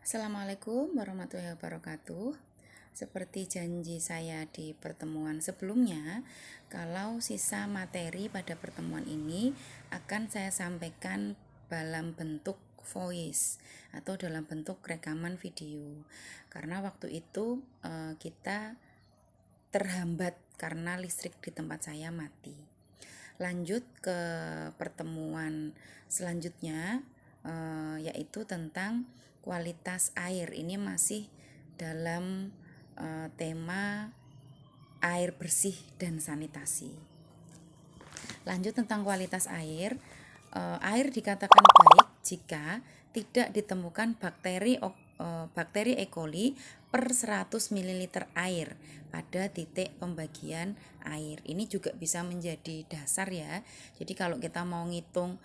Assalamualaikum warahmatullahi wabarakatuh. Seperti janji saya di pertemuan sebelumnya, kalau sisa materi pada pertemuan ini akan saya sampaikan dalam bentuk voice atau dalam bentuk rekaman video. Karena waktu itu kita terhambat karena listrik di tempat saya mati. Lanjut ke pertemuan selanjutnya, yaitu tentang kualitas air. Ini masih dalam tema air bersih dan sanitasi. Lanjut tentang kualitas air. Air dikatakan baik jika tidak ditemukan bakteri E. coli per 100 ml air pada titik pembagian air. Ini juga bisa menjadi dasar ya. Jadi kalau kita mau ngitung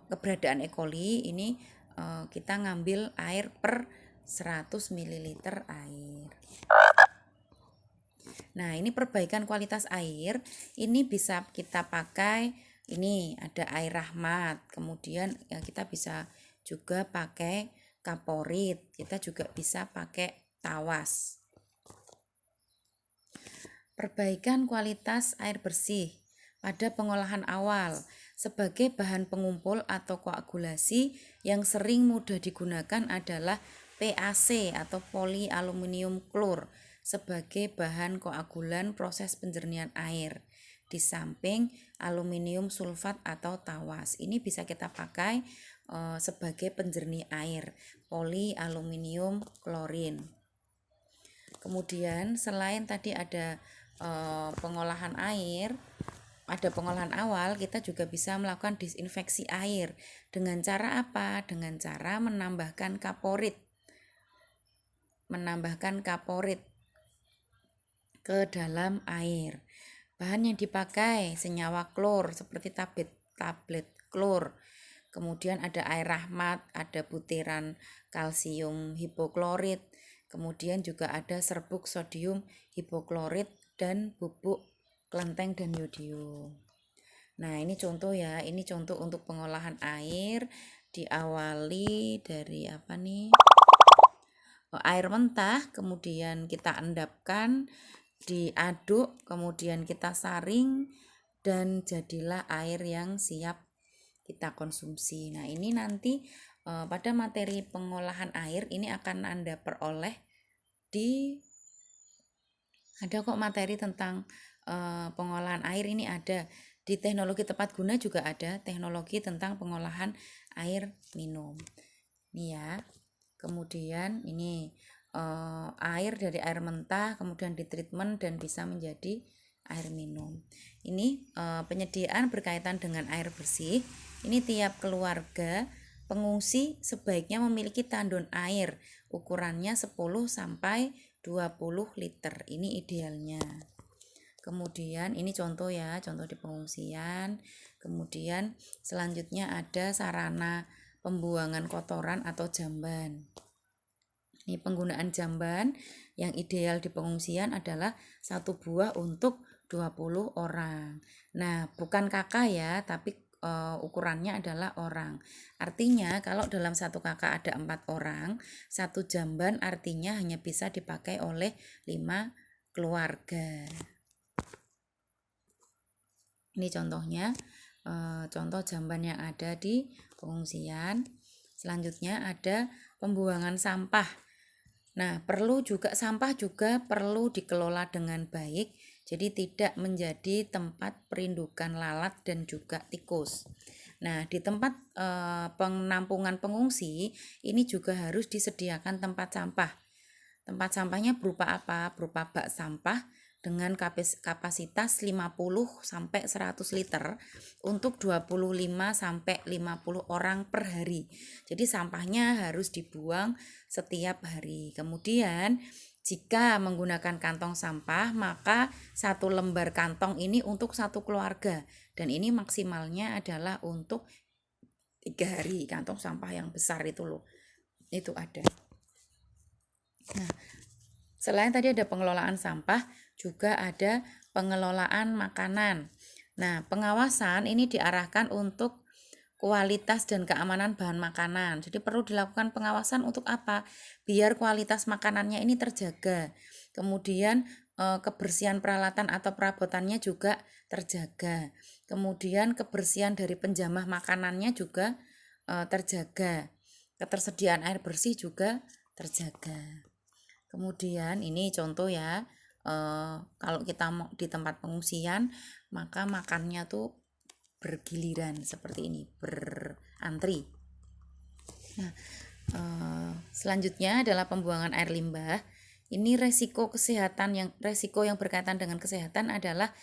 keberadaan E. coli ini kita ngambil air per 100 ml air. Nah, ini perbaikan kualitas air, ini bisa kita pakai, ini ada air rahmat, kemudian ya kita bisa juga pakai kaporit, kita juga bisa pakai tawas. Perbaikan kualitas air bersih pada pengolahan awal sebagai bahan pengumpul atau koagulasi yang sering mudah digunakan adalah PAC atau polyaluminium klor sebagai bahan koagulan proses penjernihan air. Di samping aluminium sulfat atau tawas, ini bisa kita pakai sebagai penjernih air, polyaluminium klorin. Kemudian selain tadi ada pengolahan air, ada pengolahan awal, kita juga bisa melakukan disinfeksi air. Dengan cara apa? Dengan cara menambahkan kaporit. Ke dalam air. Bahan yang dipakai senyawa klor seperti tablet klor. Kemudian ada air rahmat, ada butiran kalsium hipoklorit. Kemudian juga ada serbuk sodium hipoklorit dan bubuk klenteng dan yodium. Nah, ini contoh ya, ini contoh untuk pengolahan air diawali dari apa nih? Air mentah, kemudian kita endapkan, diaduk, kemudian kita saring dan jadilah air yang siap kita konsumsi. Nah, ini nanti pada materi pengolahan air ini akan Anda peroleh ada kok materi tentang pengolahan air, ini ada di teknologi tepat guna, juga ada teknologi tentang pengolahan air minum. Ini ya. Kemudian ini air dari air mentah kemudian ditreatment dan bisa menjadi air minum. Ini penyediaan berkaitan dengan air bersih. Ini tiap keluarga pengungsi sebaiknya memiliki tandon air ukurannya 10 sampai 20 liter. Ini idealnya. Kemudian ini contoh ya, contoh di pengungsian. Kemudian selanjutnya ada sarana pembuangan kotoran atau jamban. Ini penggunaan jamban yang ideal di pengungsian adalah 1 buah untuk 20 orang. Nah, bukan kakak ya, tapi ukurannya adalah orang. Artinya kalau dalam satu kakak ada 4 orang, satu jamban artinya hanya bisa dipakai oleh 5 keluarga. Ini contohnya, contoh jamban yang ada di pengungsian. Selanjutnya ada pembuangan sampah. Nah, sampah juga perlu dikelola dengan baik, jadi tidak menjadi tempat perindukan lalat dan juga tikus. Nah, di tempat penampungan pengungsi ini juga harus disediakan tempat sampah. Tempat sampahnya berupa apa? Berupa bak sampah dengan kapasitas 50 sampai 100 liter untuk 25 sampai 50 orang per hari. Jadi sampahnya harus dibuang setiap hari. Kemudian jika menggunakan kantong sampah, maka 1 lembar kantong ini untuk 1 keluarga dan ini maksimalnya adalah untuk 3 hari. Kantong sampah yang besar itu loh, itu ada. Nah, selain tadi ada pengelolaan sampah, juga ada pengelolaan makanan. Nah, pengawasan ini diarahkan untuk kualitas dan keamanan bahan makanan. Jadi perlu dilakukan pengawasan untuk apa? Biar kualitas makanannya ini terjaga. Kemudian kebersihan peralatan atau perabotannya juga terjaga. Kemudian kebersihan dari penjamah makanannya juga terjaga. Ketersediaan air bersih juga terjaga. Kemudian ini contoh ya, kalau kita mau di tempat pengungsian maka makannya tuh bergiliran seperti ini, berantri. Nah, selanjutnya adalah pembuangan air limbah. Ini resiko yang berkaitan dengan kesehatan adalah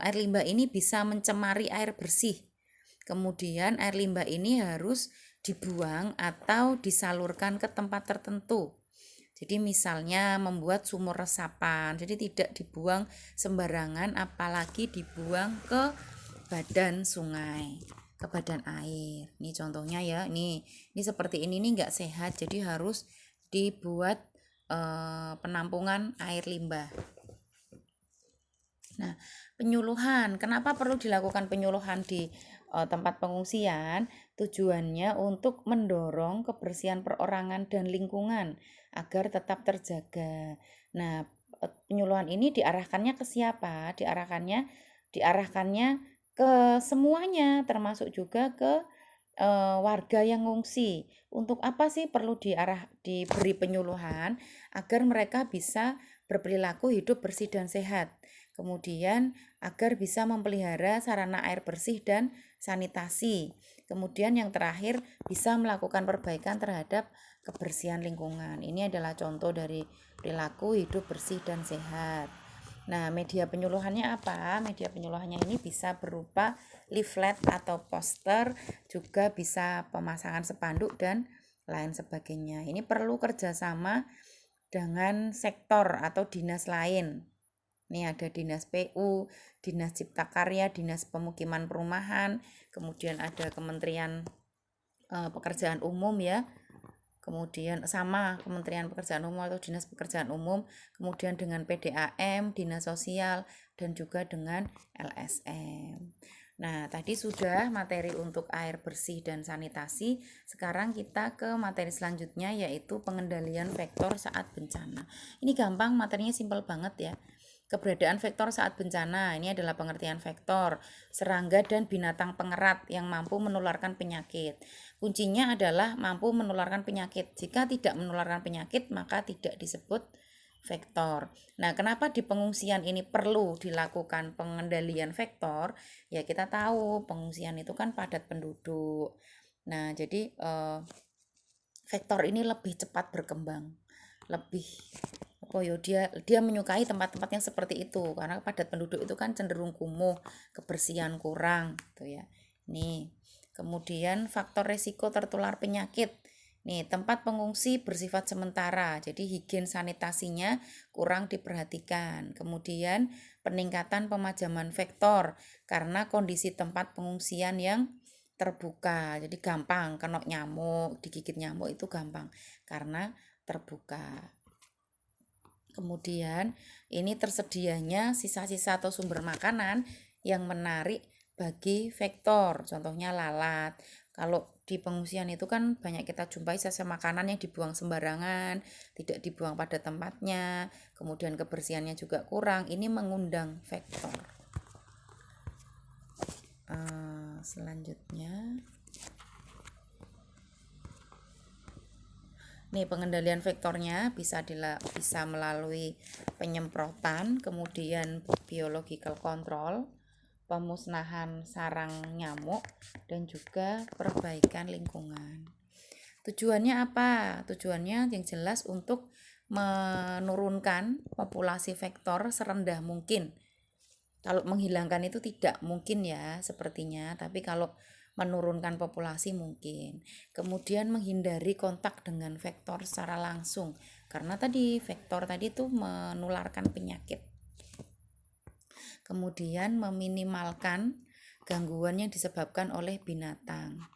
air limbah ini bisa mencemari air bersih. Kemudian air limbah ini harus dibuang atau disalurkan ke tempat tertentu. Jadi misalnya membuat sumur resapan, jadi tidak dibuang sembarangan, apalagi dibuang ke badan sungai, ke badan air. Ini contohnya ya, ini seperti ini nih nggak sehat, jadi harus dibuat penampungan air limbah. Nah, penyuluhan, kenapa perlu dilakukan penyuluhan di tempat pengungsian? Tujuannya untuk mendorong kebersihan perorangan dan lingkungan agar tetap terjaga. Nah, penyuluhan ini diarahkannya ke siapa? Diarahkannya ke semuanya, termasuk juga ke warga yang ngungsi. Untuk apa sih perlu diberi penyuluhan? Agar mereka bisa berperilaku hidup bersih dan sehat. Kemudian agar bisa memelihara sarana air bersih dan sanitasi. Kemudian yang terakhir bisa melakukan perbaikan terhadap kebersihan lingkungan. Ini adalah contoh dari perilaku hidup bersih dan sehat. Nah, media penyuluhannya apa? Media penyuluhannya ini bisa berupa leaflet atau poster, juga bisa pemasangan spanduk dan lain sebagainya. Ini perlu kerjasama dengan sektor atau dinas lain. Ini ada Dinas PU, Dinas Cipta Karya, Dinas Pemukiman Perumahan, kemudian ada Kementerian Pekerjaan Umum ya. Kemudian sama Kementerian Pekerjaan Umum atau Dinas Pekerjaan Umum, kemudian dengan PDAM, Dinas Sosial, dan juga dengan LSM. Nah, tadi sudah materi untuk air bersih dan sanitasi. Sekarang kita ke materi selanjutnya, yaitu pengendalian vektor saat bencana. Ini gampang, materinya simpel banget ya. Keberadaan vektor saat bencana, ini adalah pengertian vektor, serangga dan binatang pengerat yang mampu menularkan penyakit. Kuncinya adalah mampu menularkan penyakit. Jika tidak menularkan penyakit, maka tidak disebut vektor. Nah, kenapa di pengungsian ini perlu dilakukan pengendalian vektor? Ya, kita tahu pengungsian itu kan padat penduduk. Nah, jadi vektor ini lebih cepat berkembang, lebih dia menyukai tempat-tempat yang seperti itu, karena padat penduduk itu kan cenderung kumuh, kebersihan kurang gitu ya. Nih, kemudian faktor resiko tertular penyakit. Nih, tempat pengungsi bersifat sementara, jadi higien sanitasinya kurang diperhatikan. Kemudian peningkatan pemajaman vektor karena kondisi tempat pengungsian yang terbuka, jadi gampang kena nyamuk, digigit nyamuk itu gampang karena terbuka. Kemudian ini tersedianya sisa-sisa atau sumber makanan yang menarik bagi vektor, contohnya lalat. Kalau di pengungsian itu kan banyak kita jumpai sisa makanan yang dibuang sembarangan, tidak dibuang pada tempatnya, kemudian kebersihannya juga kurang. Ini mengundang vektor. Selanjutnya, nih pengendalian vektornya bisa melalui penyemprotan, kemudian biological control, pemusnahan sarang nyamuk, dan juga perbaikan lingkungan. Tujuannya apa? Tujuannya yang jelas untuk menurunkan populasi vektor serendah mungkin. Kalau menghilangkan itu tidak mungkin ya sepertinya, tapi kalau menurunkan populasi mungkin. Kemudian menghindari kontak dengan vektor secara langsung, karena tadi vektor tadi itu menularkan penyakit. Kemudian meminimalkan gangguan yang disebabkan oleh binatang.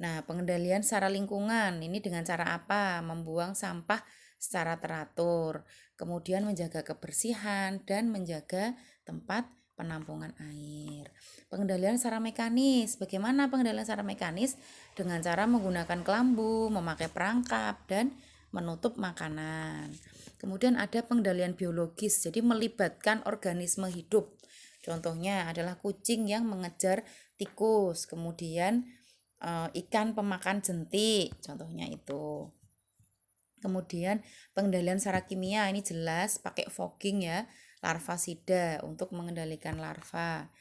Nah, pengendalian secara lingkungan ini dengan cara apa? Membuang sampah secara teratur, kemudian menjaga kebersihan dan menjaga tempat penampungan air. Pengendalian secara mekanis. Bagaimana pengendalian secara mekanis? Dengan cara menggunakan kelambu, memakai perangkap, dan menutup makanan. Kemudian ada pengendalian biologis, jadi melibatkan organisme hidup. Contohnya adalah kucing yang mengejar tikus, kemudian ikan pemakan jentik, contohnya itu. Kemudian pengendalian secara kimia ini jelas pakai fogging ya, larvasida untuk mengendalikan larva.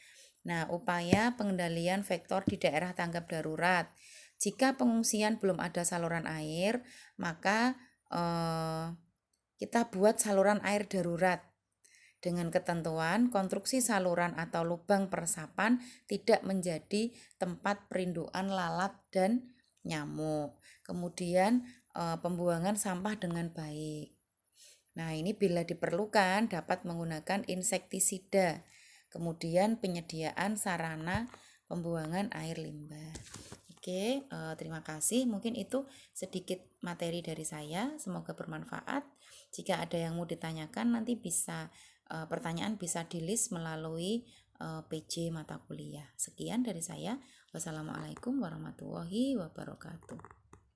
Nah, upaya pengendalian vektor di daerah tanggap darurat. Jika pengungsian belum ada saluran air, maka kita buat saluran air darurat dengan ketentuan konstruksi saluran atau lubang peresapan tidak menjadi tempat perinduan lalat dan nyamuk. Kemudian pembuangan sampah dengan baik. Nah, ini bila diperlukan dapat menggunakan insektisida. Kemudian penyediaan sarana pembuangan air limbah. Oke, terima kasih. Mungkin itu sedikit materi dari saya. Semoga bermanfaat. Jika ada yang mau ditanyakan, nanti bisa pertanyaan bisa di-list melalui PJ mata kuliah. Sekian dari saya. Wassalamualaikum warahmatullahi wabarakatuh.